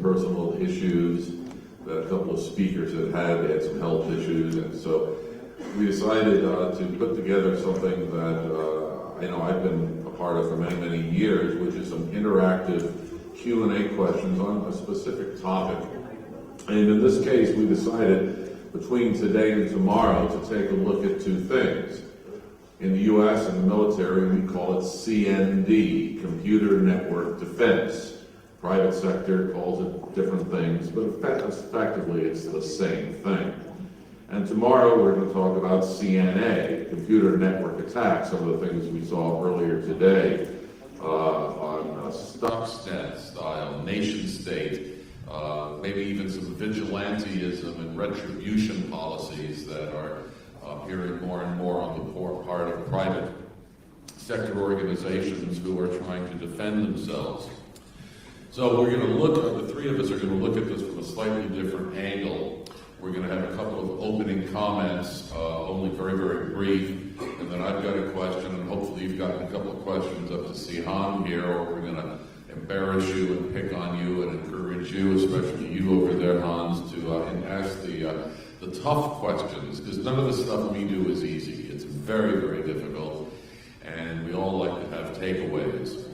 some personal issues that a couple of speakers had some health issues, and so we decided to put together something that I know I've been a part of for many, many years, which is some interactive Q&A questions on a specific topic. And in this case, we decided between today and tomorrow to take a look at two things. In the U.S. and the military, we call it CND, Computer Network Defense. Private sector calls it different things, but effectively it's the same thing. And tomorrow we're going to talk about CNA, Computer Network Attacks, some of the things we saw earlier today on Stuxnet style, nation state, maybe even some vigilantism and retribution policies that are appearing more and more on the part of private sector organizations who are trying to defend themselves. So we're going to look at, the three of us are going to look at this from a slightly different angle. We're going to have a couple of opening comments, only very, very brief, and then I've got a question, and hopefully you've gotten a couple of questions up to see Han here, or we're going to embarrass you and pick on you and encourage you, especially you over there, Hans, to ask the tough questions, because none of the stuff we do is easy. It's very, very difficult, and we all like to have takeaways.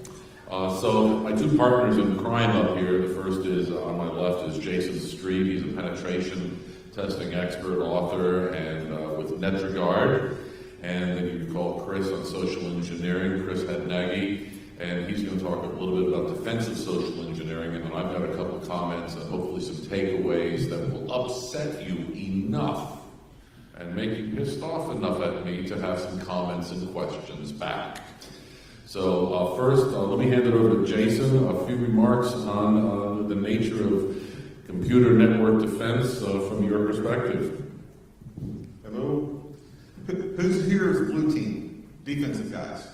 So my two partners in crime up here, the first is, on my left, is Jayson Street. He's a penetration testing expert, author, and with NetRegard. And then you can call Chris on social engineering, Chris Hadnagy, and he's going to talk a little bit about defensive social engineering, and then I've got a couple of comments and hopefully some takeaways that will upset you enough and make you pissed off enough at me to have some comments and questions back. So first, let me hand it over to Jayson. A few remarks on the nature of computer network defense from your perspective. Hello? Who's here is blue team, defensive guys?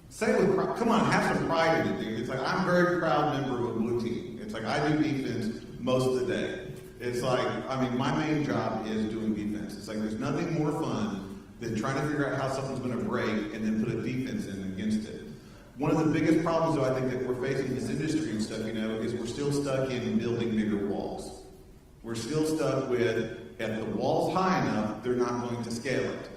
Say it with pride. Come on, have some pride in it, dude. It's like, I'm a very proud member of a blue team. It's like, I do defense most of the day. It's like, I mean, my main job is doing defense. It's like, there's nothing more fun than trying to figure out how something's going to break and then put a defense in against it. One of the biggest problems, though, I think that we're facing in this industry and stuff, is we're still stuck in building bigger walls. We're still stuck with, if the wall's high enough, they're not going to scale it.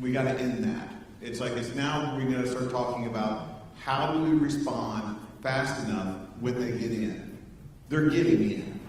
We got to end that. It's like, it's now we got to start talking about how do we respond fast enough when they get in. They're getting in.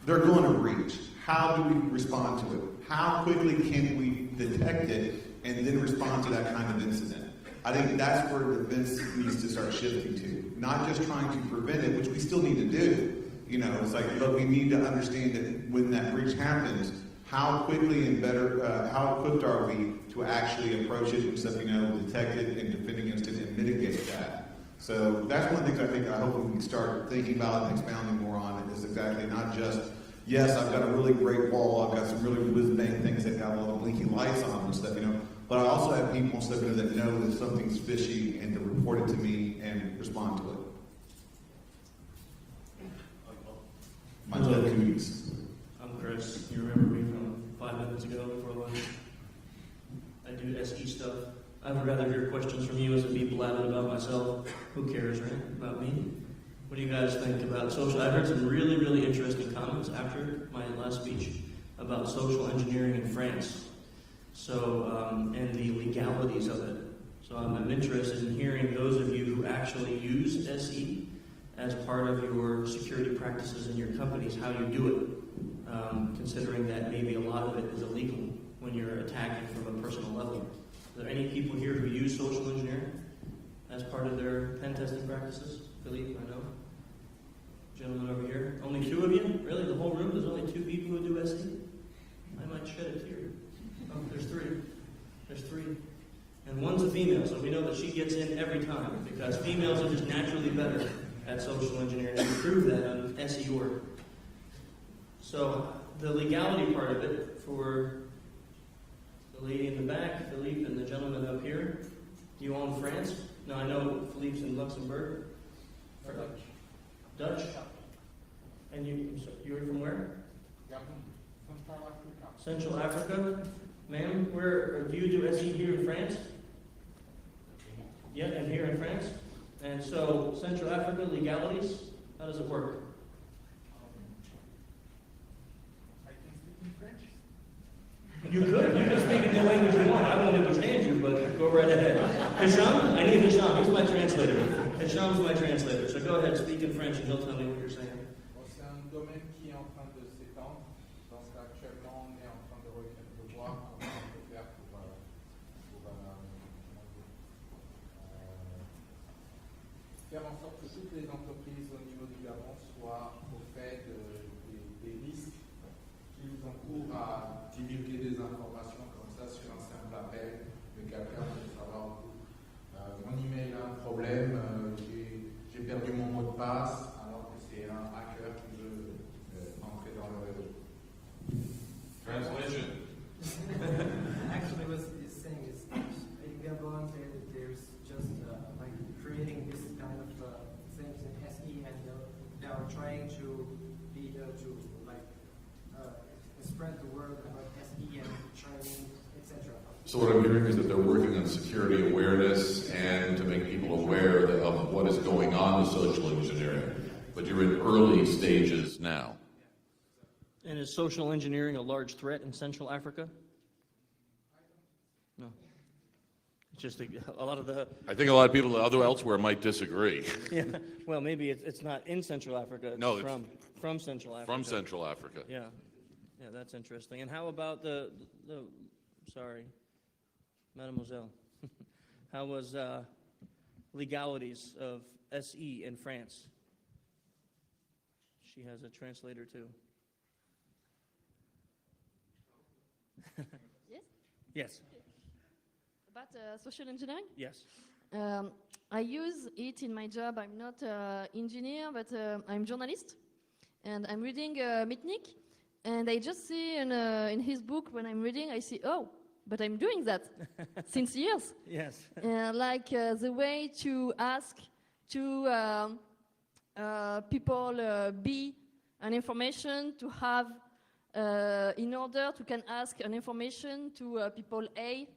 They're going to breach. How do we respond to it? How quickly can we detect it and then respond to that kind of incident? I think that's where defense needs to start shifting to. Not just trying to prevent it, which we still need to do. It's like, but we need to understand that when that breach happens, how quickly and better, how equipped are we to actually approach it and stuff, detect it and defend against it and mitigate that. So that's one of the things I hope we can start thinking about and expounding more on. It is exactly not just, yes, I've got a really great wall, I've got some really whiz-bang things that got a lot of blinky lights on them and stuff, but I also have people and stuff that know that something's fishy and to report it to me and respond to it. My cookies. I'm Chris. You remember me from 5 minutes ago before lunch. I do SE stuff. I would rather hear questions from you as it be blabbing about myself. Who cares, right? About me. What do you guys think about social? I heard some really, really interesting comments after my last speech about social engineering in France. So, and the legalities of it. So I'm interested in hearing those of you who actually use SE as part of your security practices in your companies, how you do it, considering that maybe a lot of it is illegal when you're attacking from a personal level. Are there any people here who use social engineering as part of their pen testing practices? Philippe, I know. Gentleman over here. Only 2 of you? Really? The whole room? There's only 2 people who do SE? I might shed a tear. Oh, there's 3. There's 3. And one's a female, so we know that she gets in every time, because females are just naturally better at social engineering. We prove that on SE work. So the legality part of it, for the lady in the back, Philippe, and the gentleman up here, you own France? No, I know Philippe's in Luxembourg. Dutch? And you're from where? Central Africa. Ma'am, where do you do SE here in France? Yeah, and here in France? And so, Central Africa, legalities, how does it work? I can speak in French. You could speak in the language you want. I won't understand you, but go right ahead. Hisham? I need Hisham. He's my translator. Hisham's my translator. So go ahead, speak in French, and he'll tell me what you're saying. Bon, c'est un domaine qui est en train de s'étendre. Parce qu'actuellement, on est en train de voir comment on peut faire pour faire en sorte que toutes les entreprises au niveau du Gabon soient au fait des risques qui nous encourent à divulguer des informations comme ça sur un simple appel de quelqu'un pour savoir mon email a un problème, j'ai perdu mon mot de passe alors que c'est un hacker qui veut entrer dans le réseau. Translation. Actually, what he's saying is in Gabon, there's just like creating this kind of things in SE, and they are trying to be to like spread the word about SE and training, etc. So what I'm hearing is that they're working on security awareness and to make people aware of what is going on with social engineering. But you're in early stages now. And is social engineering a large threat in Central Africa? No. It's just a lot of the... I think a lot of people elsewhere might disagree. Yeah, well, maybe it's not in Central Africa. It's No, from Central Africa. From Central Africa. Yeah, yeah, that's interesting. And how about the sorry, Mademoiselle, how was legalities of SE in France? She has a translator too. Yes? Yes, About social engineering? yes. I use it in my job. I'm not an engineer, but I'm journalist. And I'm reading Mitnick. And I just see in his book, when I'm reading, I see, oh, but I'm doing that since years. Yes. Like the way to ask to people be an information, to have, in order to can ask an information to people A,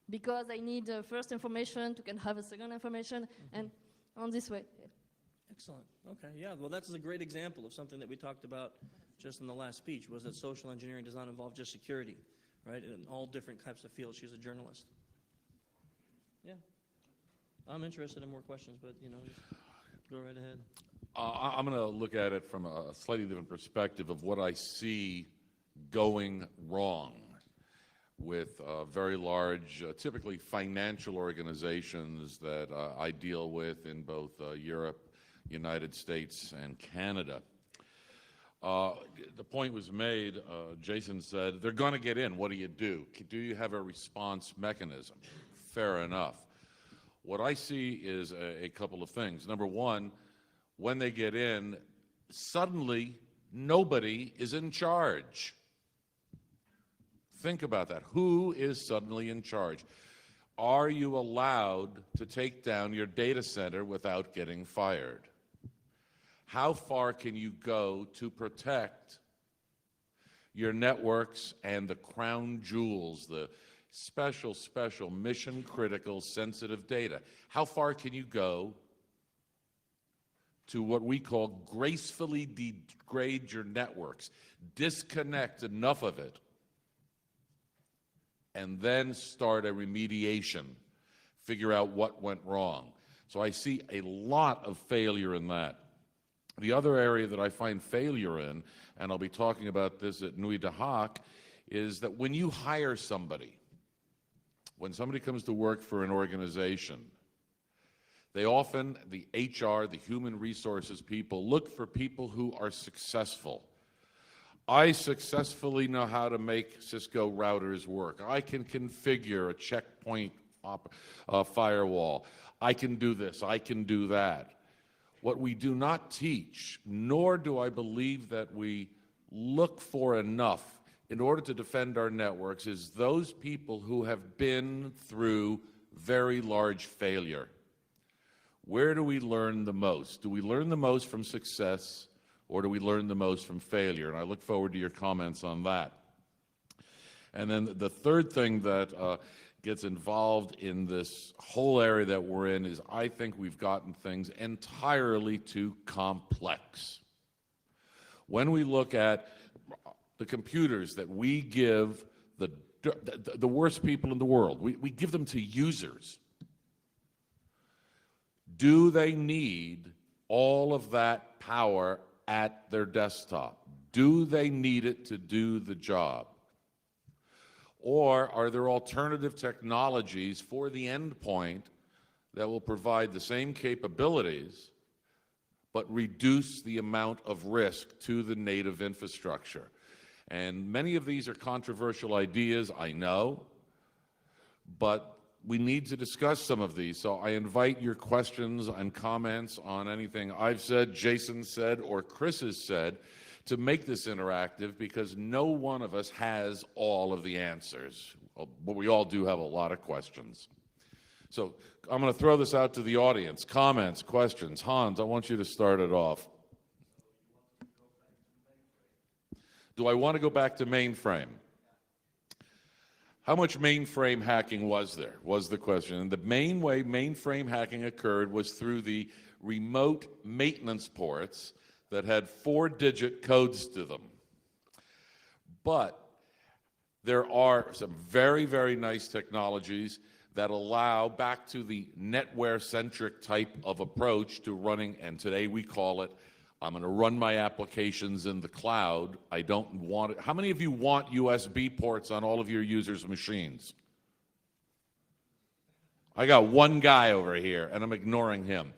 because I need first information to can have a second information, and on this way. Excellent. Okay, yeah, well, that's a great example of something that we talked about just in the last speech, was that social engineering does not involve just security, right, in all different types of fields. She's a journalist. Yeah. I'm interested in more questions, but, you know, just go right ahead. I'm going to look at it from a slightly different perspective of what I see going wrong with very large, typically financial organizations that I deal with in both Europe, United States, and Canada. The point was made, Jayson said, they're going to get in. What do? Do you have a response mechanism? Fair enough. What I see is a couple of things. Number one, when they get in, suddenly nobody is in charge. Think about that. Who is suddenly in charge? Are you allowed to take down your data center without getting fired? How far can you go to protect your networks and the crown jewels, the special mission-critical sensitive data? How far can you go to what we call gracefully degrade your networks, disconnect enough of it, and then start a remediation, figure out what went wrong? So I see a lot of failure in that. The other area that I find failure in, and I'll be talking about this at Nuit de Haak, is that when you hire somebody, when somebody comes to work for an organization, they often, the HR, the human resources people, look for people who are successful. I successfully know how to make Cisco routers work. I can configure a checkpoint firewall. I can do this. I can do that. What we do not teach, nor do I believe that we look for enough in order to defend our networks, is those people who have been through very large failure. Where do we learn the most? Do we learn the most from success, or do we learn the most from failure? And I look forward to your comments on that. And then the third thing that gets involved in this whole area that we're in is I think we've gotten things entirely too complex. When we look at the computers that we give the worst people in the world, we give them to users. Do they need all of that power at their desktop? Do they need it to do the job? Or are there alternative technologies for the endpoint that will provide the same capabilities but reduce the amount of risk to the native infrastructure? And many of these are controversial ideas, I know, but we need to discuss some of these. So I invite your questions and comments on anything I've said, Jayson said, or Chris has said to make this interactive, because no one of us has all of the answers, but we all do have a lot of questions. So I'm going to throw this out to the audience. Comments, questions. Hans, I want you to start it off. Do I want to go back to mainframe? How much mainframe hacking was there, was the question. And the main way mainframe hacking occurred was through the remote maintenance ports that had 4-digit codes to them. But there are some very, very nice technologies that allow back to the netware-centric type of approach to running, and today we call it, I'm going to run my applications in the cloud. I don't want it. How many of you want USB ports on all of your users' machines? I got one guy over here, and I'm ignoring him.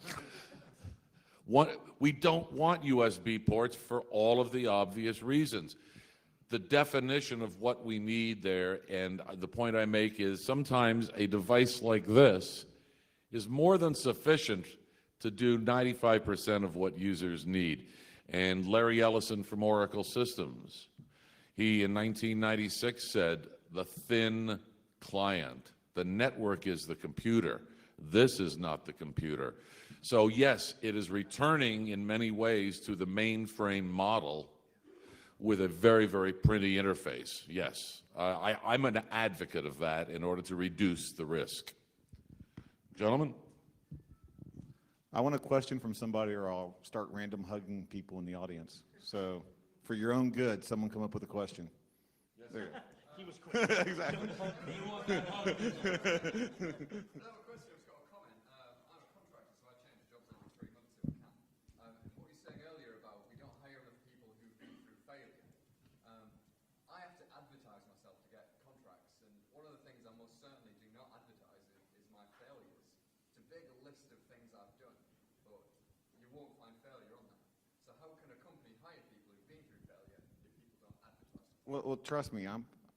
We don't want USB ports for all of the obvious reasons. The definition of what we need there, and the point I make is sometimes a device like this is more than sufficient to do 95% of what users need. And Larry Ellison from Oracle Systems, he in 1996 said, the thin client, the network is the computer. This is not the computer. So yes, it is returning in many ways to the mainframe model with a very, very pretty interface. Yes, I'm an advocate of that in order to reduce the risk. Gentlemen? I want a question from somebody, or I'll start random hugging people in the audience. So, for your own good, someone come up with a question. Yes, there. He was quick. Exactly. I have a question. I've got a comment. I'm a contractor, so I change jobs every 3 months if I can. And what you're saying earlier about we don't hire enough people who've been through failure. I have to advertise myself to get contracts, and one of the things I most certainly do not advertise is my failures. It's a big list of things I've done, but you won't find failure on that. So how can a company hire people who've been through failure if people don't advertise? Well, trust me,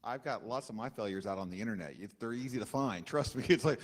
I've got lots of my failures out on the internet. They're easy to find. Trust me. It's like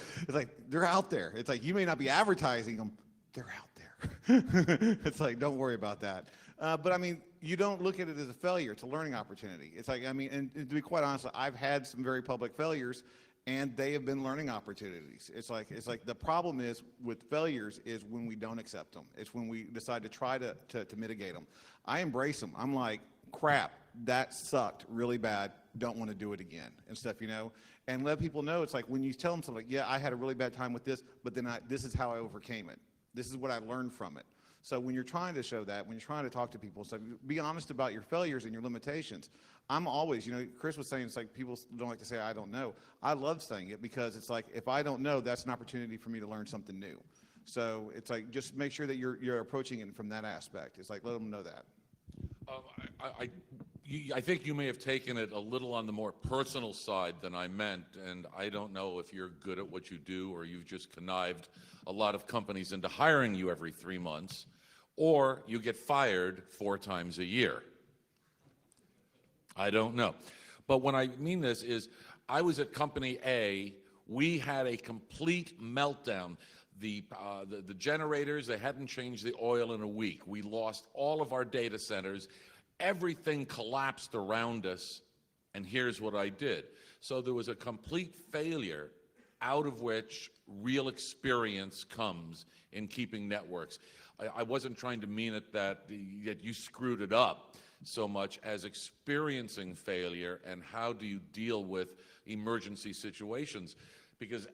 they're out there. It's like you may not be advertising them, they're out there. It's like, don't worry about that. But I mean, you don't look at it as a failure. It's a learning opportunity. It's like, I mean, and to be quite honest, I've had some very public failures, and they have been learning opportunities. It's like the problem is with failures is when we don't accept them. It's when we decide to try to mitigate them. I embrace them. I'm like, crap, that sucked really bad. Don't want to do it again and stuff, you know, and let people know. It's like when you tell them something like, yeah, I had a really bad time with this, but then this is how I overcame it. This is what I learned from it. So when you're trying to show that, when you're trying to talk to people, so be honest about your failures and your limitations. I'm always, you know, Chris was saying, it's like people don't like to say, I don't know. I love saying it because it's like, if I don't know, that's an opportunity for me to learn something new. So it's like, just make sure that you're approaching it from that aspect. It's like, let them know that. I think you may have taken it a little on the more personal side than I meant, and I don't know if you're good at what you do or you've just connived a lot of companies into hiring you every 3 months, or you get fired 4 times a year. I don't know. But when I mean this is, I was at company A, we had a complete meltdown. The generators, they hadn't changed the oil in a week. We lost all of our data centers. Everything collapsed around us, and here's what I did. So there was a complete failure out of which real experience comes in keeping networks. I wasn't trying to mean it that you screwed it up, so much as experiencing failure and how do you deal with emergency situations. Because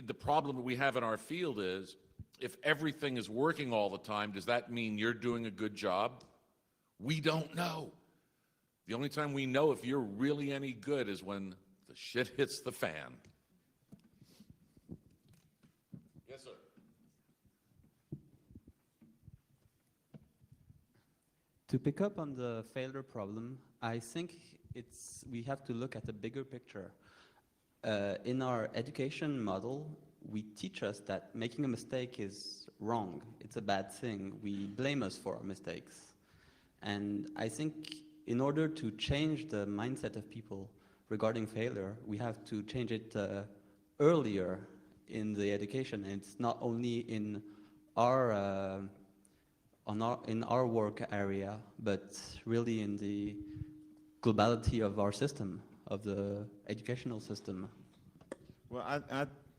the problem that we have in our field is, if everything is working all the time, does that mean you're doing a good job? We don't know. The only time we know if you're really any good is when the shit hits the fan. Yes, sir. To pick up on the failure problem, I think we have to look at the bigger picture. In our education model, we teach us that making a mistake is wrong. It's a bad thing. We blame us for our mistakes. And I think in order to change the mindset of people regarding failure, we have to change it earlier in the education. And it's not only in our work area, but really in the globality of our system, of the educational system. Well,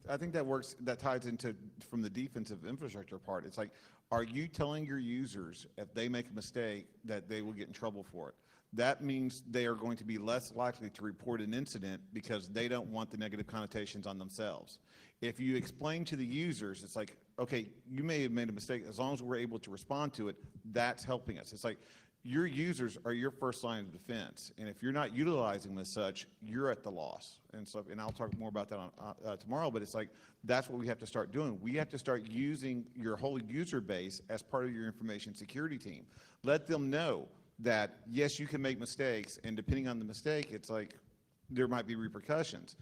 I think that ties into from the defensive infrastructure part. It's like, are you telling your users if they make a mistake that they will get in trouble for it? That means they are going to be less likely to report an incident because they don't want the negative connotations on themselves. If you explain to the users, it's like, okay, you may have made a mistake. As long as we're able to respond to it, that's helping us. It's like your users are your first line of defense. And if you're not utilizing them as such, you're at the loss. And so, and I'll talk more about that on, tomorrow, but it's like, that's what we have to start doing. We have to start using your whole user base as part of your information security team. Let them know that, yes, you can make mistakes, and depending on the mistake, it's like there might be repercussions.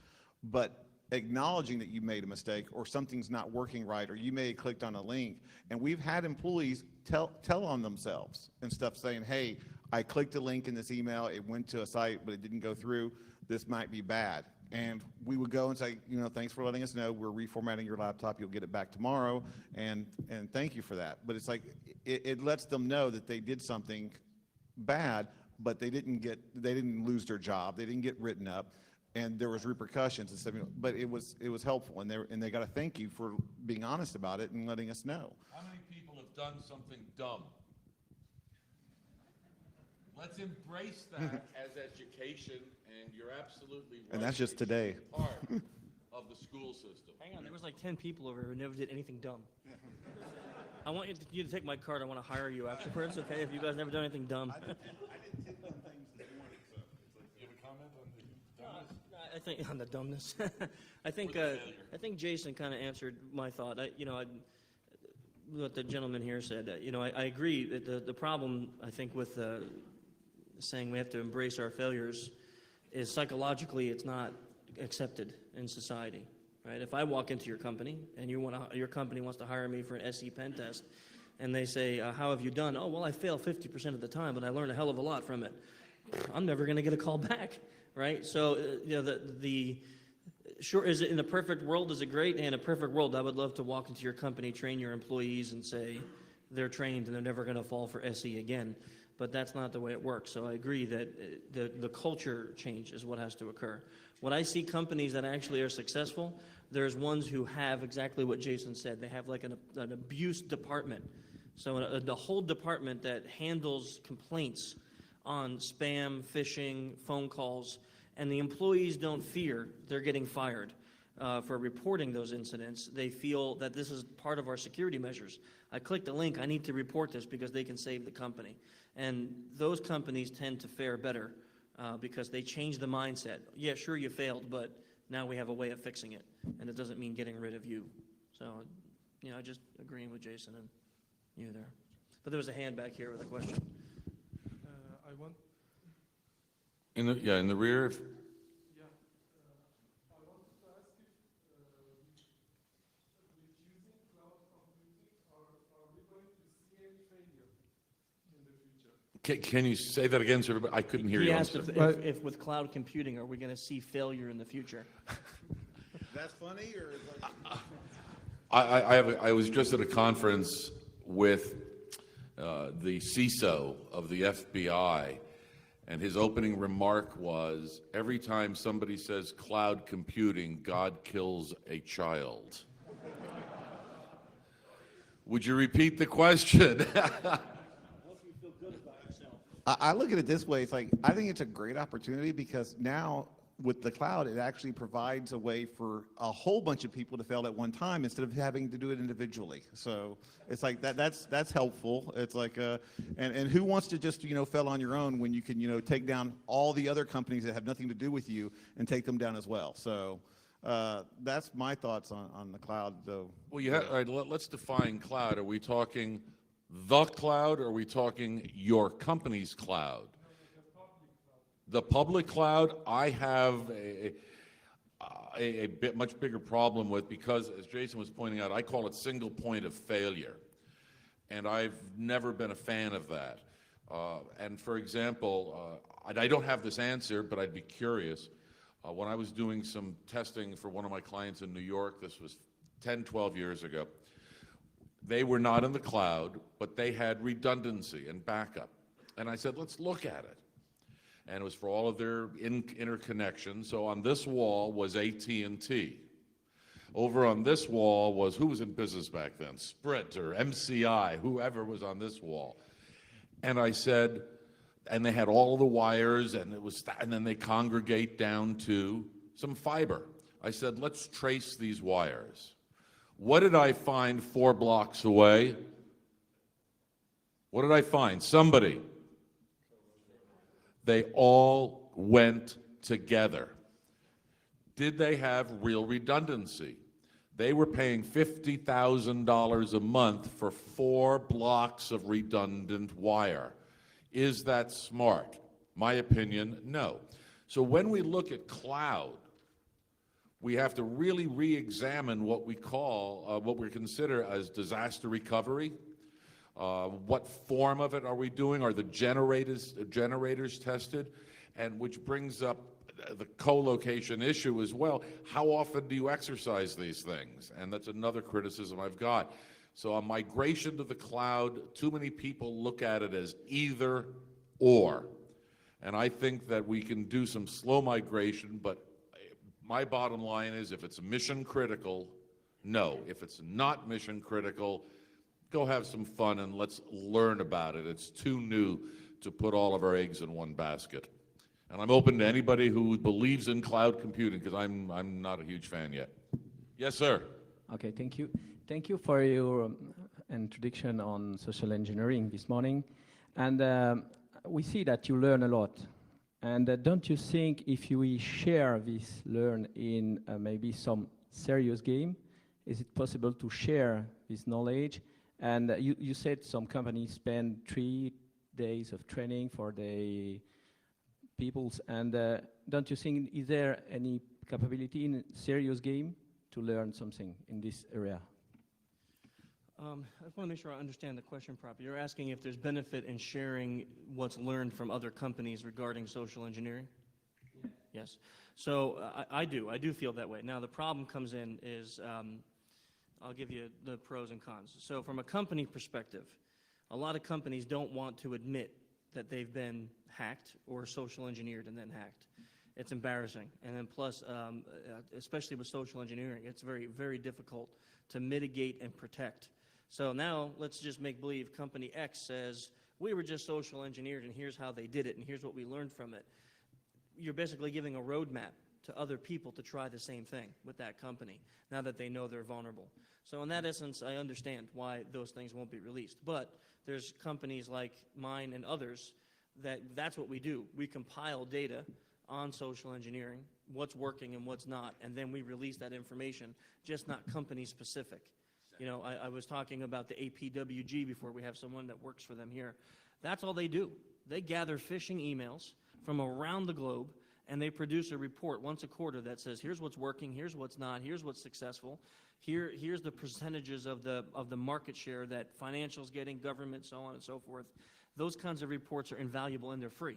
But acknowledging that you made a mistake or something's not working right, or you may have clicked on a link, and we've had employees tell on themselves and stuff, saying, hey, I clicked a link in this email, it went to a site, but it didn't go through, this might be bad. And we would go and say, you know, thanks for letting us know, we're reformatting your laptop, you'll get it back tomorrow, and thank you for that. But it's like, it lets them know that they did something bad, but they didn't lose their job, they didn't get written up, and there was repercussions and stuff, but it was helpful, and they got to thank you for being honest about it and letting us know. How many people have done something dumb? Let's embrace that as education, and you're absolutely right. And that's just today. Part of the school system. Hang on, there was like 10 people over here who never did anything dumb. I want you to take my card. I want to hire you afterwards, okay? If you guys never done anything dumb. I didn't tip on things this morning, so You have a comment on the dumbness? I think on the dumbness. I think Jayson kind of answered my thought. What the gentleman here said. I agree that the problem, I think, with saying we have to embrace our failures is psychologically it's not accepted in society, right? If I walk into your company and your company wants to hire me for an SE pen test, and they say, how have you done? Oh, well, I fail 50% of the time, but I learn a hell of a lot from it. I'm never going to get a call back, right? So, sure, is it in a perfect world, is it great? In a perfect world, I would love to walk into your company, train your employees, and say they're trained and they're never going to fall for SE again. But that's not the way it works. So I agree that the culture change is what has to occur. When I see companies that actually are successful, there's ones who have exactly what Jayson said. They have like an abuse department. So the whole department that handles complaints on spam, phishing, phone calls, and the employees don't fear they're getting fired for reporting those incidents. They feel that this is part of our security measures. I clicked a link, I need to report this because they can save the company. And those companies tend to fare better because they change the mindset. Yeah, sure, you failed, but now we have a way of fixing it. And it doesn't mean getting rid of you. So, just agreeing with Jayson and you there. But there was a hand back here with a question. I want In the rear. Yeah. I wanted to ask if with using cloud computing, are we going to see any failure in the future? Can you say that again, sir? I couldn't hear He you. asked if with cloud computing, are we going to see failure in the future? That's funny, or is like... I was just at a conference with the CISO of the FBI, and his opening remark was, every time somebody says cloud computing, God kills a child. Would you repeat the question? I hope you feel good about yourself. I look at it this way. It's like, I think it's a great opportunity because now with the cloud, it actually provides a way for a whole bunch of people to fail at one time instead of having to do it individually. So it's like that's helpful. It's like, and who wants to just, fail on your own when you can, take down all the other companies that have nothing to do with you and take them down as well. So that's my thoughts on the cloud, though. Well, all right, let's define cloud. Are we talking the cloud, or are we talking your company's cloud? The public cloud, I have a much bigger problem with, because, as Jayson was pointing out, I call it single point of failure. And I've never been a fan of that. And for example, I don't have this answer, but I'd be curious. When I was doing some testing for one of my clients in New York, this was 10, 12 years ago, they were not in the cloud, but they had redundancy and backup. And I said, let's look at it. And it was for all of their interconnections. So on this wall was AT&T. Over on this wall was, who was in business back then? Sprint or MCI, whoever was on this wall. And I said, and they had all of the wires, and and then they congregate down to some fiber. I said, let's trace these wires. What did I find 4 blocks away? What did I find? Somebody. They all went together. Did they have real redundancy? They were paying $50,000 a month for 4 blocks of redundant wire. Is that smart? My opinion, no. So when we look at cloud, we have to really re-examine what we call, what we consider as disaster recovery. What form of it are we doing? Are the generators tested? And which brings up the co-location issue as well. How often do you exercise these things? And that's another criticism I've got. So on migration to the cloud, too many people look at it as either or. And I think that we can do some slow migration, but my bottom line is, if it's mission critical, no. If it's not mission critical, go have some fun and let's learn about it. It's too new to put all of our eggs in one basket. And I'm open to anybody who believes in cloud computing, because I'm not a huge fan yet. Yes, sir. Okay, thank you. Thank you for your introduction on social engineering this morning. And we see that you learn a lot. And don't you think if we share this learn in maybe some serious game, is it possible to share this knowledge? And you said some companies spend 3 days of training for the peoples. And don't you think, is there any capability in a serious game to learn something in this area? I just want to make sure I understand the question properly. You're asking if there's benefit in sharing what's learned from other companies regarding social engineering? Yeah. Yes. So I do feel that way. Now the problem comes in is, I'll give you the pros and cons. So from a company perspective, a lot of companies don't want to admit that they've been hacked or social engineered and then hacked. It's embarrassing. And then plus, especially with social engineering, it's very, very difficult to mitigate and protect. So now let's just make believe company X says, we were just social engineered and here's how they did it and here's what we learned from it. You're basically giving a roadmap to other people to try the same thing with that company now that they know they're vulnerable. So in that essence, I understand why those things won't be released. But there's companies like mine and others that's what we do. We compile data on social engineering, what's working and what's not, and then we release that information, just not company specific. You know, I was talking about the APWG before. We have someone that works for them here. That's all they do. They gather phishing emails from around the globe, and they produce a report once a quarter that says, here's what's working, here's what's not, here's what's successful, here's the percentages of the market share that financials getting, government, so on and so forth. Those kinds of reports are invaluable and they're free.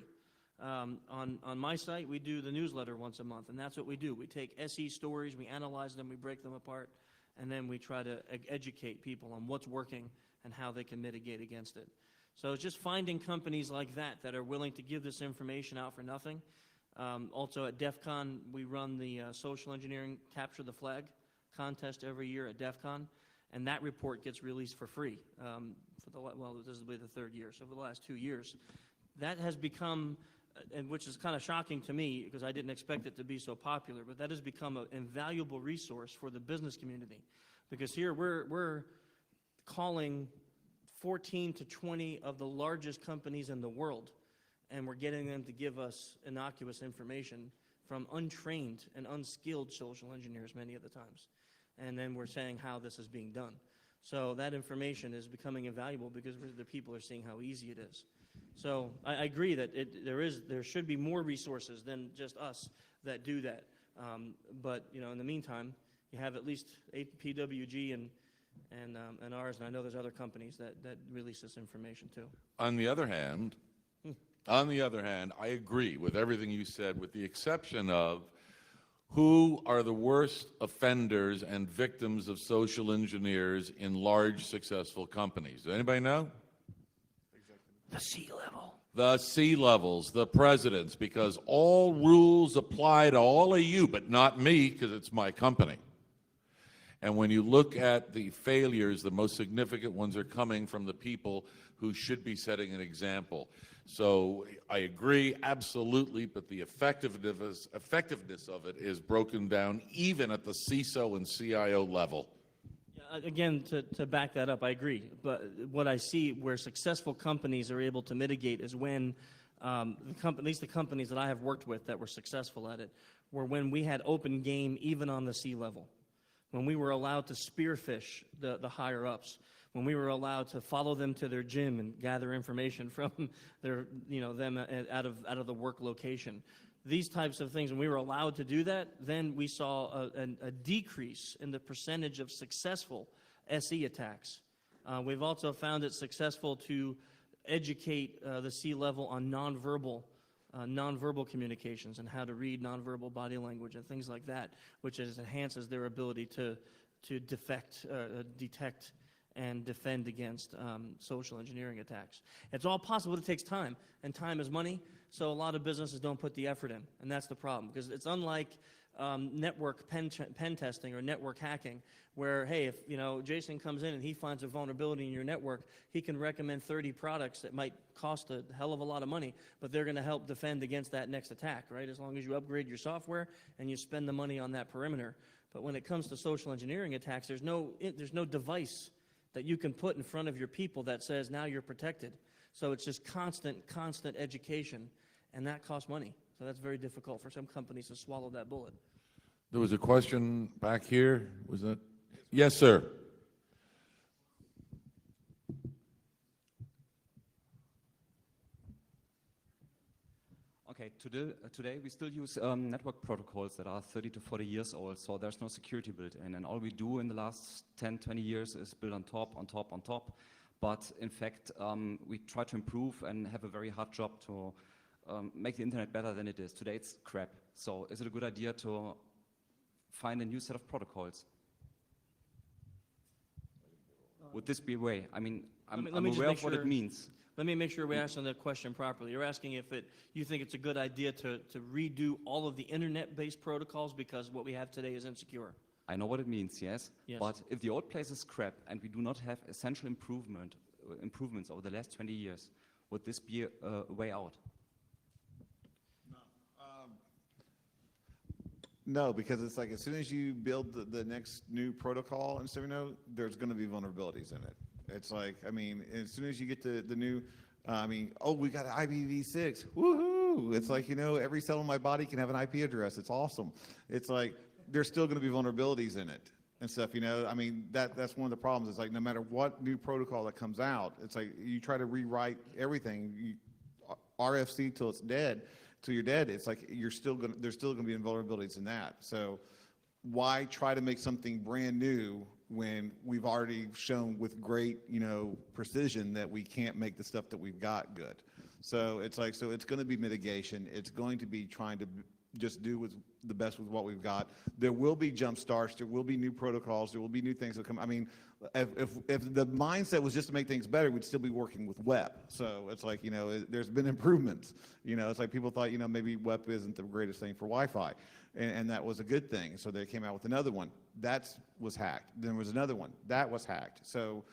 On my site, we do the newsletter once a month, and that's what we do. We take SE stories, we analyze them, we break them apart, and then we try to educate people on what's working and how they can mitigate against it. So it's just finding companies like that are willing to give this information out for nothing. Also at DEF CON, we run the social engineering Capture the Flag contest every year at DEF CON, and that report gets released for free. Well, this will be the 3rd year, so for the last 2 years. that has become, and which is kind of shocking to me because I didn't expect it to be so popular, but that has become an invaluable resource for the business community. Because here we're calling 14 to 20 of the largest companies in the world, and we're getting them to give us innocuous information from untrained and unskilled social engineers many of the times. And then we're saying how this is being done. So that information is becoming invaluable because the people are seeing how easy it is. So I agree that there should be more resources than just us that do that. But you know, in the meantime, you have at least PWG and ours, and I know there's other companies that release this information too. On the other hand, I agree with everything you said, with the exception of who are the worst offenders and victims of social engineers in large, successful companies. Does anybody know? The C-level. The C-levels, the presidents, because all rules apply to all of you, but not me, because it's my company. And when you look at the failures, the most significant ones are coming from the people who should be setting an example. So I agree, absolutely, but the effectiveness of it is broken down even at the CISO and CIO level. Again, to back that up, I agree. But what I see where successful companies are able to mitigate is when, at least the companies that I have worked with that were successful at it, were when we had open game even on the C-level. When we were allowed to spearfish the higher-ups, when we were allowed to follow them to their gym and gather information from their, them out of the work location. These types of things, when we were allowed to do that, then we saw a decrease in the percentage of successful SE attacks. We've also found it successful to educate the C-level on nonverbal communications and how to read nonverbal body language and things like that, which enhances their ability to detect and defend against social engineering attacks. It's all possible, but it takes time, and time is money, so a lot of businesses don't put the effort in, and that's the problem, because it's unlike network pen testing or network hacking, where, hey, if Jayson comes in and he finds a vulnerability in your network, he can recommend 30 products that might cost a hell of a lot of money, but they're going to help defend against that next attack, right? As long as you upgrade your software and you spend the money on that perimeter. But when it comes to social engineering attacks, there's no device that you can put in front of your people that says now you're protected. So it's just constant education, and that costs money. So that's very difficult for some companies to swallow that bullet. There was a question back here. Was that? Yes, sir. Okay, today we still use network protocols that are 30 to 40 years old, so there's no security built in. And all we do in the last 10, 20 years is build on top, on top, on top. But in fact, we try to improve and have a very hard job to make the internet better than it is. Today it's crap. So is it a good idea to find a new set of protocols? Would this be a way? I mean, I'm aware of what it means. Let me make sure we're asking the question properly. You're asking if you think it's a good idea to redo all of the internet-based protocols because what we have today is insecure. I know what it means, yes. Yes. But if the old place is crap and we do not have essential improvements over the last 20 years, would this be a way out? No, because it's like as soon as you build the next new protocol and stuff, there's going to be vulnerabilities in it. It's like, I mean, as soon as you get the new, we got IPv6, woohoo! It's like, every cell in my body can have an IP address. It's awesome. It's like, there's still going to be vulnerabilities in it and stuff, that's one of the problems. It's like, no matter what new protocol that comes out, it's like, you try to rewrite everything, RFC till it's dead, till you're dead. It's like, there's still going to be vulnerabilities in that. So why try to make something brand new when we've already shown with great, precision that we can't make the stuff that we've got good? So it's like, so it's going to be mitigation. It's going to be trying to just do the best with what we've got. There will be jump starts. There will be new protocols. There will be new things that come. I mean, if the mindset was just to make things better, we'd still be working with web. So it's like, there's been improvements. It's like people thought, maybe web isn't the greatest thing for Wi-Fi. And that was a good thing. So they came out with another one. That was hacked. Then there was another one. That was hacked. So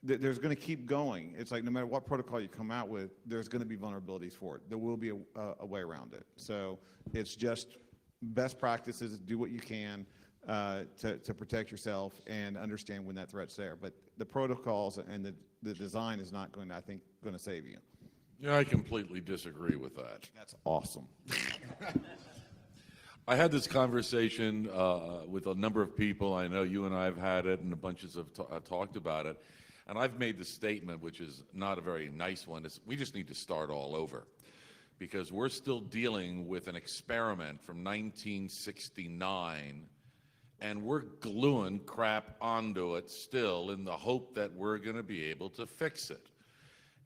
there's going to keep going. It's like no matter what protocol you come out with, there's going to be vulnerabilities for it. There will be a way around it. So it's just best practices. Do what you can to protect yourself and understand when that threat's there. But the protocols and the design is not going to, I think, going to save you. Yeah, I completely disagree with that. That's awesome. I had this conversation with a number of people. I know you and I have had it, and a bunch have talked about it. And I've made the statement, which is not a very nice one, is we just need to start all over. Because we're still dealing with an experiment from 1969, and we're gluing crap onto it still in the hope that we're going to be able to fix it.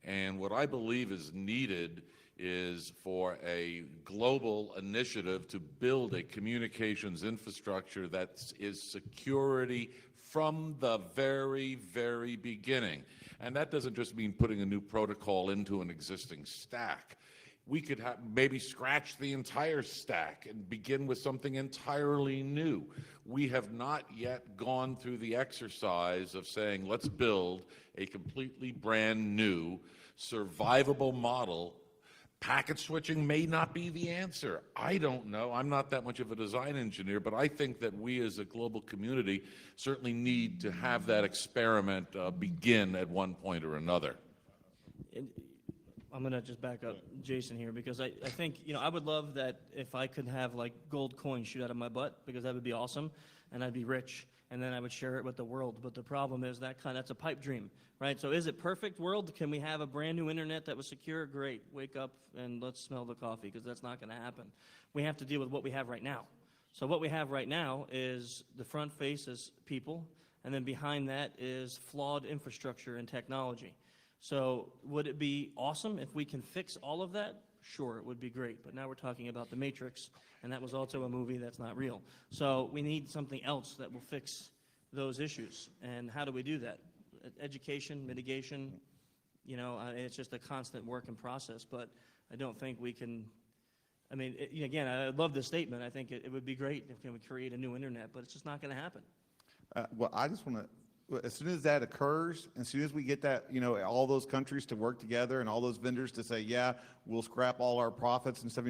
And what I believe is needed is for a global initiative to build a communications infrastructure that is security from the very, very beginning. And that doesn't just mean putting a new protocol into an existing stack. We could maybe scratch the entire stack and begin with something entirely new. We have not yet gone through the exercise of saying, let's build a completely brand new, survivable model. Packet switching may not be the answer. I don't know. I'm not that much of a design engineer, but I think that we as a global community certainly need to have that experiment begin at one point or another. I'm going to just back up Jayson here, because I think, I would love that if I could have like gold coins shoot out of my butt, because that would be awesome, and I'd be rich, and then I would share it with the world. But the problem is that's a pipe dream, right? So is it perfect world? Can we have a brand new internet that was secure? Great. Wake up and let's smell the coffee, because that's not going to happen. We have to deal with what we have right now. So what we have right now is the front face is people, and then behind that is flawed infrastructure and technology. So would it be awesome if we can fix all of that? Sure, it would be great. But now we're talking about The Matrix, and that was also a movie that's not real. So we need something else that will fix those issues. And how do we do that? Education, mitigation, it's just a constant work in process. But I don't think we can, again, I love this statement. I think it would be great if we create a new internet, but it's just not going to happen. Well, I just want to, as soon as that occurs, as soon as we get that, all those countries to work together and all those vendors to say, yeah, we'll scrap all our profits and stuff,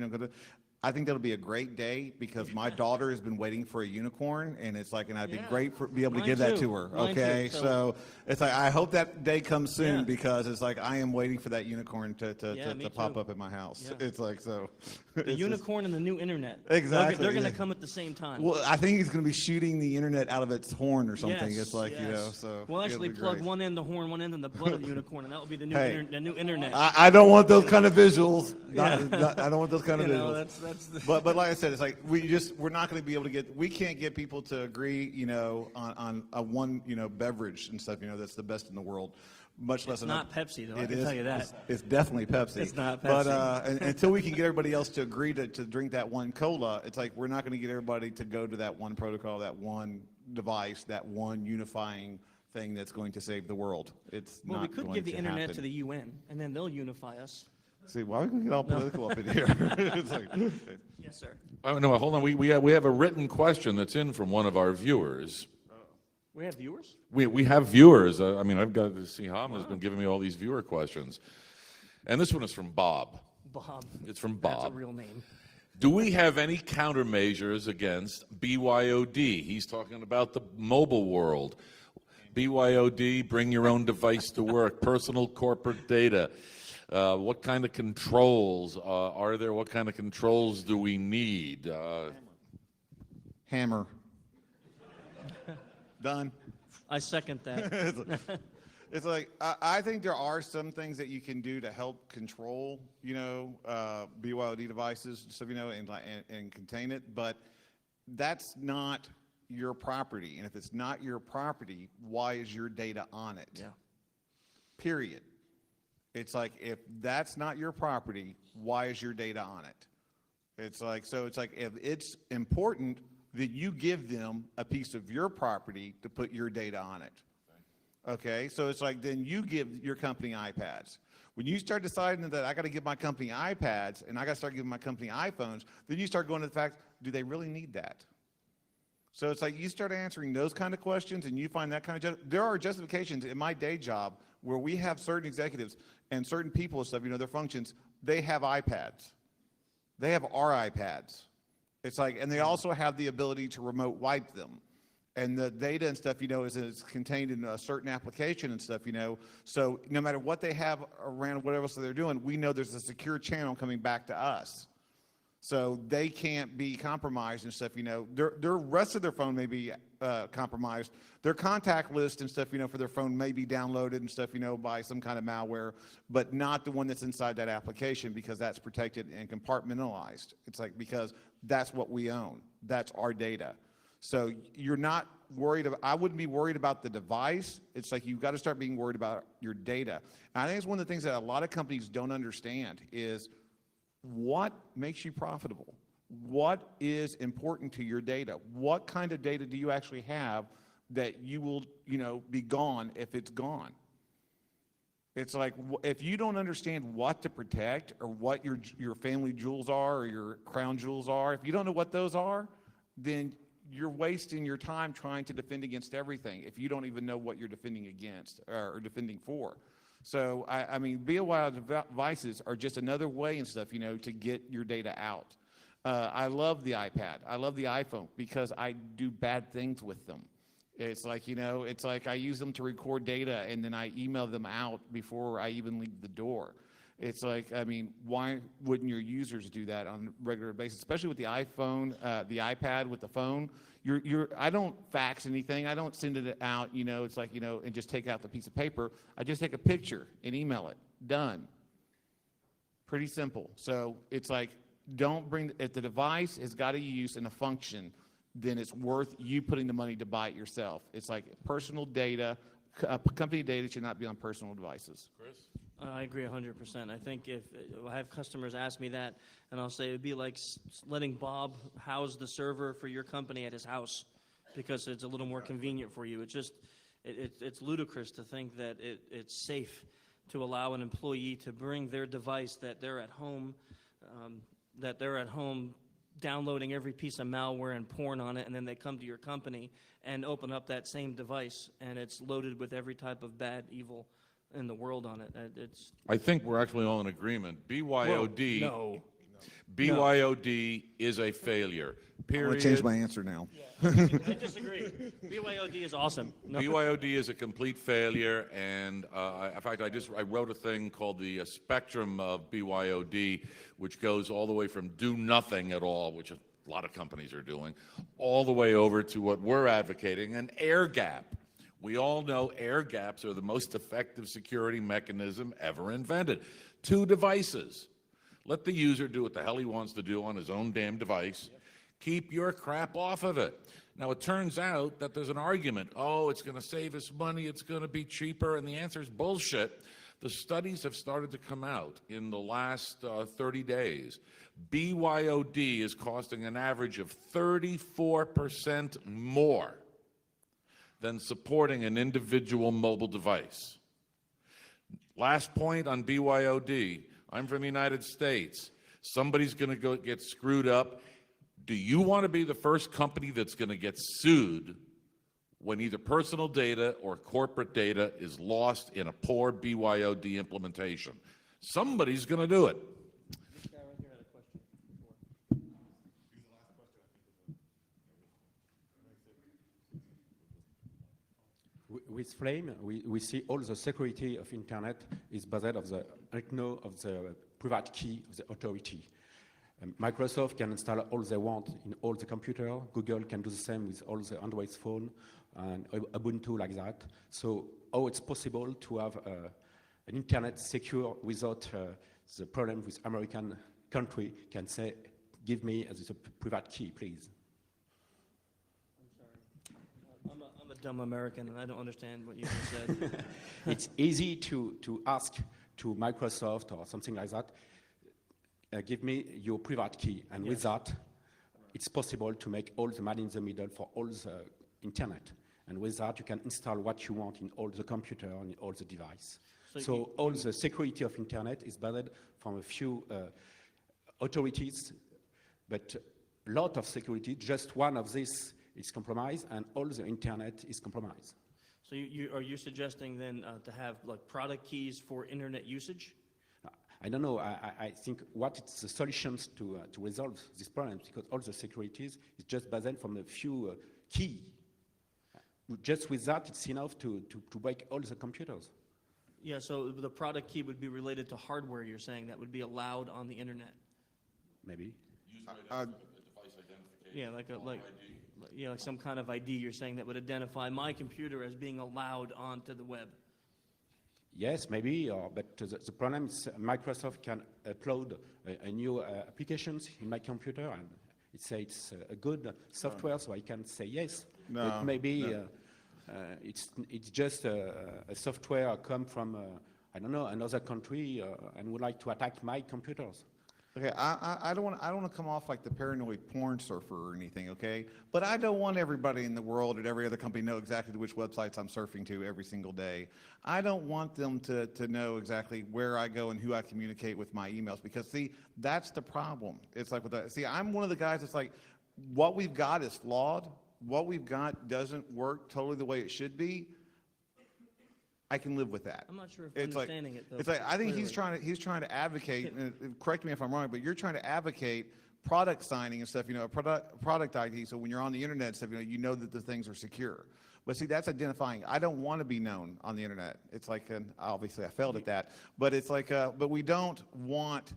I think that'll be a great day, because my daughter has been waiting for a unicorn, and it's like, and I'd be great for be able to Mine give that too. to her. Mine Okay, too. so it's like I hope that day comes soon, Yeah. because it's like I am waiting for that unicorn to me pop too. up in my house. Yeah. It's like so. The unicorn and the new internet. Exactly, They're going to yeah. come at the same time. Well, I think he's going to be shooting the internet out of its horn or something. Yes, It's like yes. so. We'll it'll actually be plug great. one end the horn, one end in the butt of the unicorn, and that will be the new, Hey, the new internet. I don't want those kind of visuals. Yeah. I don't want those kind of visuals. That's the But like I said, it's like we're not going to be able to we can't get people to agree, on a one, beverage and stuff, that's the best in the world. Much less It's not Pepsi, though, I It can is. tell you that. It's definitely Pepsi. It's not But Pepsi. until we can get everybody else to agree to drink that one cola, it's like we're not going to get everybody to go to that one protocol, that one device, that one unifying thing that's going to save the world. It's Well, not we could going give the to internet happen. to the UN, and then they'll unify us. See, why are we going to get all political up in here? It's like, Yes, sir. Oh, no, hold on. We have a written question that's in from one of our viewers. We have viewers? We have viewers. I've got to see Ham has been giving me all these viewer questions. And this one is from Bob. Bob. It's from Bob. That's a real name. Do we have any countermeasures against BYOD? He's talking about the mobile world. BYOD, bring your own device to work, personal corporate data. What kind of controls are there? What kind of controls do we need? Hammer. Done. I second that. It's like I think there are some things that you can do to help control, BYOD devices and stuff, and contain it, but that's not your property. And if it's not your property, why is your data on it? Yeah. Period. It's like, if that's not your property, why is your data on it? It's like, so it's like, if it's important that you give them a piece of your property to put your data on it. Okay, so it's like, then you give your company iPads. When you start deciding that I got to give my company iPads and I got to start giving my company iPhones, then you start going to the fact, do they really need that? So it's like you start answering those kind of questions and you find that kind of, there are justifications in my day job where we have certain executives and certain people and stuff, you know, their functions, they have iPads. They have our iPads. It's like, and they also have the ability to remote wipe them. And the data and stuff, you know, is contained in a certain application and stuff, you know. So no matter what they have around, whatever else they're doing, we know there's a secure channel coming back to us. So they can't be compromised and stuff, you know. Their rest of their phone may be compromised. Their contact list and stuff, you know, for their phone may be downloaded and stuff, you know, by some kind of malware, but not the one that's inside that application because that's protected and compartmentalized. It's like, because that's what we own. That's our data. So you're not worried about, I wouldn't be worried about the device. It's like you've got to start being worried about your data. And I think it's one of the things that a lot of companies don't understand is what makes you profitable? What is important to your data? What kind of data do you actually have that you will, you know, be gone if it's gone? It's like, if you don't understand what to protect or what your family jewels are or your crown jewels are, if you don't know what those are, then you're wasting your time trying to defend against everything if you don't even know what you're defending against or defending for. So, I mean, BOI devices are just another way and stuff, you know, to get your data out. I love the iPad. I love the iPhone because I do bad things with them. It's like, you know, it's like I use them to record data and then I email them out before I even leave the door. It's like, I mean, why wouldn't your users do that on a regular basis, especially with the iPhone, the iPad with the phone? I don't fax anything. I don't send it out, you know, it's like, you know, and just take out the piece of paper. I just take a picture and email it. Done. Pretty simple. So it's like, don't bring, if the device has got a use and a function, then it's worth you putting the money to buy it yourself. It's like personal data, company data should not be on personal devices. Chris? I agree 100%. I think if I have customers ask me that, and I'll say it would be like letting Bob house the server for your company at his house because it's a little more convenient for you. It's just, it's ludicrous to think that it's safe to allow an employee to bring their device that they're at home, downloading every piece of malware and porn on it, and then they come to your company and open up that same device, and it's loaded with every type of bad, evil in the world on it. I think we're actually all in agreement. BYOD, No. BYOD is a failure. Period. I'm going to change my answer now. I disagree. BYOD is awesome. No. BYOD is a complete failure, and in fact, I wrote a thing called the spectrum of BYOD, which goes all the way from do nothing at all, which a lot of companies are doing, all the way over to what we're advocating, an air gap. We all know air gaps are the most effective security mechanism ever invented. 2 devices. Let the user do what the hell he wants to do on his own damn device. Keep your crap off of it. Now, it turns out that there's an argument. Oh, it's going to save us money. It's going to be cheaper. And the answer is bullshit. The studies have started to come out in the last 30 days. BYOD is costing an average of 34% more than supporting an individual mobile device. Last point on BYOD. I'm from the United States. Somebody's going to go get screwed up. Do you want to be the first company that's going to get sued when either personal data or corporate data is lost in a poor BYOD implementation? Somebody's going to do it. This guy right here had a question. With Flame, we see all the security of internet is based on the of the private key of the authority. Microsoft can install all they want in all the computer. Google can do the same with all the Android phone and Ubuntu like that. So how it's possible to have an internet secure without the problem with American country can say, give me the private key, please. I'm a dumb American, and I don't understand what you just said. It's easy to ask to Microsoft or something like that, give me your private key. And with that, it's possible to make all the man in the middle for all the internet. And with that, you can install what you want in all the computer and all the device. So all the security of internet is based from a few authorities, but a lot of security, just one of these is compromised, and all the internet is compromised. So are you suggesting then to have like product keys for internet usage? I don't know. I think what is the solutions to resolve these problems, because all the securities is just based from a few key. Just with that, it's enough to break all the computers. Yeah, so the product key would be related to hardware, you're saying, that would be allowed on the internet? Maybe. Device identification. Yeah, like some kind of ID you're saying that would identify my computer as being allowed onto the web. Yes, maybe, but the problem is Microsoft can upload a new applications in my computer, and it says it's a good software, so I can say yes. No, But maybe no. it's just a software come from, I don't know, another country and would like to attack my computers. Okay, I don't want to come off like the paranoid porn surfer or anything, okay? But I don't want everybody in the world at every other company know exactly which websites I'm surfing to every single day. I don't want them to know exactly where I go and who I communicate with my emails, because see, that's the problem. It's like with that. See, I'm one of the guys that's like, what we've got is flawed. What we've got doesn't work totally the way it should be. I can live with that. I'm not sure if It's like, understanding it, though. it's like, I think clearly. he's trying to advocate, and correct me if I'm wrong, but you're trying to advocate product signing and stuff, product ID, so when you're on the internet and stuff, you know that the things are secure. But see, that's identifying. I don't want to be known on the internet. It's like, obviously I failed at that, but it's like, but we don't want,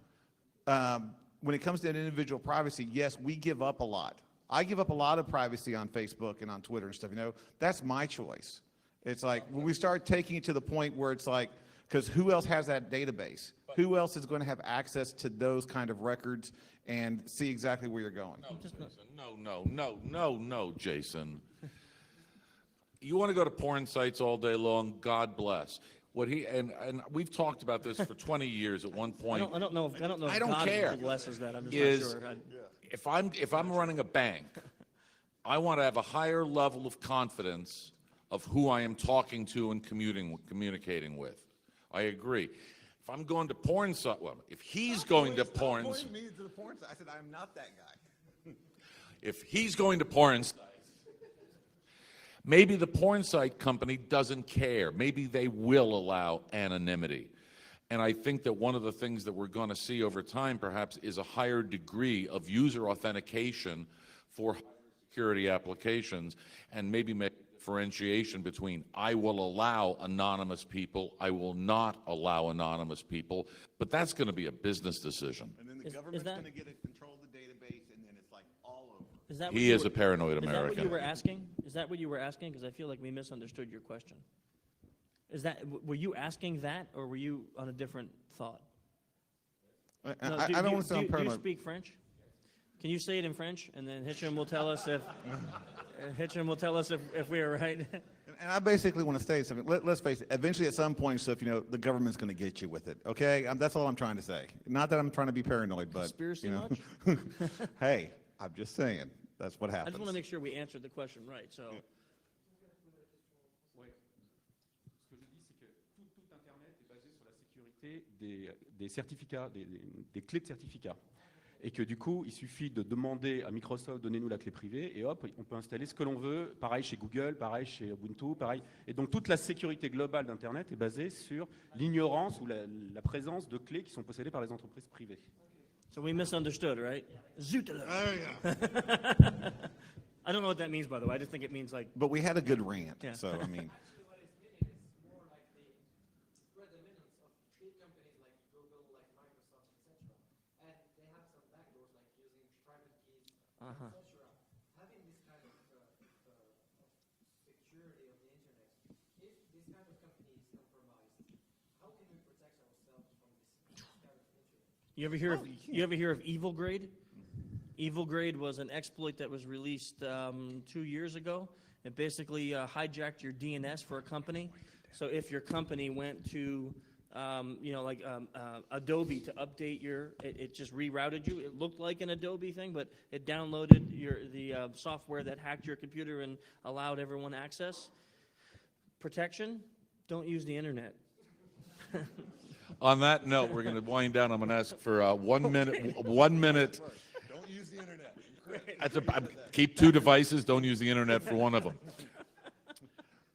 when it comes to individual privacy, yes, we give up a lot. I give up a lot of privacy on Facebook and on Twitter and stuff, that's my choice. It's like when we start taking it to the point where it's like, because who else has that database? Who else is going to have access to those kind of records and see exactly where you're going? No, Jason. You want to go to porn sites all day long, God bless. What he and we've talked about this for 20 years at one point. I don't know if I don't God care. blesses that. I'm just Is not sure. if I'm running a bank, I want to have a higher level of confidence of who I am talking to and communicating with. I agree. If I'm going to porn site, well, if he's going to porn, I said, I'm not that guy. if he's going to porn sites, maybe the porn site company doesn't care. Maybe they will allow anonymity. And I think that one of the things that we're going to see over time, perhaps, is a higher degree of user authentication for security applications, and maybe make differentiation between I will allow anonymous people, I will not allow anonymous people, but that's going to be a business decision. And then the Is government's that- going to get control of the database, and then it's like all over. Is that what He you is were- a paranoid Is that what American. you were asking? Is that what you were asking? Because I feel like we misunderstood your question. Were you asking that, or were you on a different thought? No, I don't want to sound do you paranoid. speak French? Can you say it in French, and then Hitcham will tell us if we are right? And I basically want to say something. Let's face it. Eventually, at some point, stuff, the government's going to get you with it. Okay, that's all I'm trying to say. Not that I'm trying to be paranoid, but Conspiracy much. Hey, I'm just saying that's what I happens. just want to make sure we answered the question right. So, Ce que je dis, c'est que tout Internet est basé sur la sécurité des certificats, des clés de certificats. Et que du coup, il suffit de demander à Microsoft, donnez-nous la clé privée, et hop, on peut installer ce que l'on veut. Pareil chez Google, pareil chez Ubuntu, pareil. Et donc toute la sécurité globale d'Internet est basée sur l'ignorance ou la présence de clés qui sont possédées par les entreprises privées. so we misunderstood, right? Zootala. I don't know what that means, by the way. I just think it means like. But we had a good rant, Yeah. so I mean. Actually, what it's meaning is more like the predominance of big companies like Google, like Microsoft, etc. And they have some backdoors like using private keys, Uh-huh. etc. Having this kind of security of the internet, if this kind of company is compromised, how can we protect ourselves from this kind of internet? You ever hear of Evil Grade? Evil Grade was an exploit that was released 2 years ago. It basically hijacked your DNS for a company. So if your company went to, Adobe to update it just rerouted you. It looked like an Adobe thing, but it downloaded the software that hacked your computer and allowed everyone access. Protection: don't use the internet. On that note, we're going to wind down. I'm going to ask for 1 minute. 1 minute. Don't use the internet. Keep 2 devices, don't use the internet for one of them.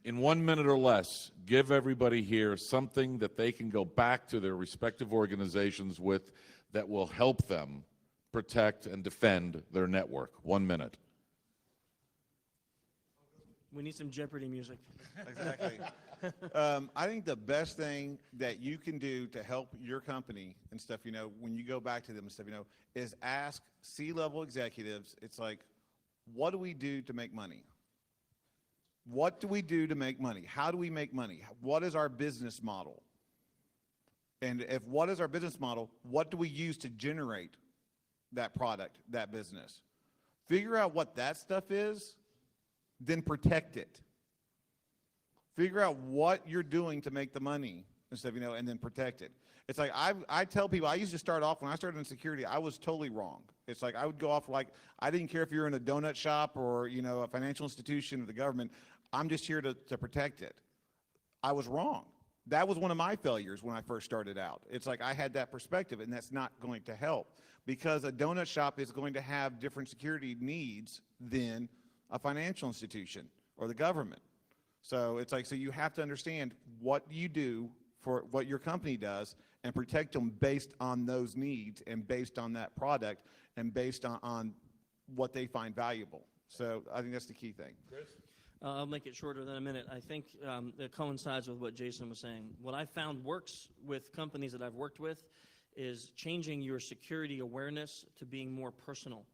In 1 minute or less, give everybody here something that they can go back to their respective organizations with that will help them protect and defend their network. 1 minute. We need some Jeopardy music. Exactly. I think the best thing that you can do to help your company and stuff, you know, when you go back to them and stuff, you know, is ask C-level executives. It's like, what do we do to make money? What do we do to make money? How do we make money? What is our business model? And if what is our business model, what do we use to generate that product, that business? Figure out what that stuff is, then protect it. Figure out what you're doing to make the money and stuff, you know, and then protect it. It's like I tell people, I used to start off, when I started in security, I was totally wrong. It's like I would go off like, I didn't care if you're in a donut shop or, you know, a financial institution or the government. I'm just here to protect it. I was wrong. That was one of my failures when I first started out. It's like I had that perspective, and that's not going to help, because a donut shop is going to have different security needs than a financial institution or the government. So it's like, so you have to understand what you do for what your company does and protect them based on those needs and based on that product and based on what they find valuable. So I think that's the key thing. Chris? I'll make it shorter than a minute. I think it coincides with what Jayson was saying. What I found works with companies that I've worked with is changing your security awareness to being more personal.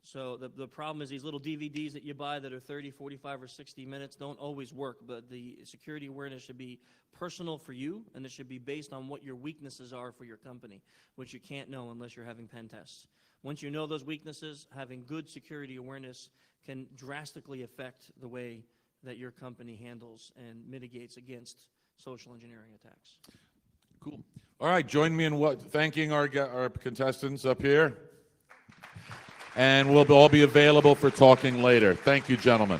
So the problem is these little DVDs that you buy that are 30, 45, or 60 minutes don't always work, but the security awareness should be personal for you, and it should be based on what your weaknesses are for your company, which you can't know unless you're having pen tests. Once you know those weaknesses, having good security awareness can drastically affect the way that your company handles and mitigates against social engineering attacks. Cool. All right, join me in thanking our contestants up here. And we'll all be available for talking later. Thank you, gentlemen.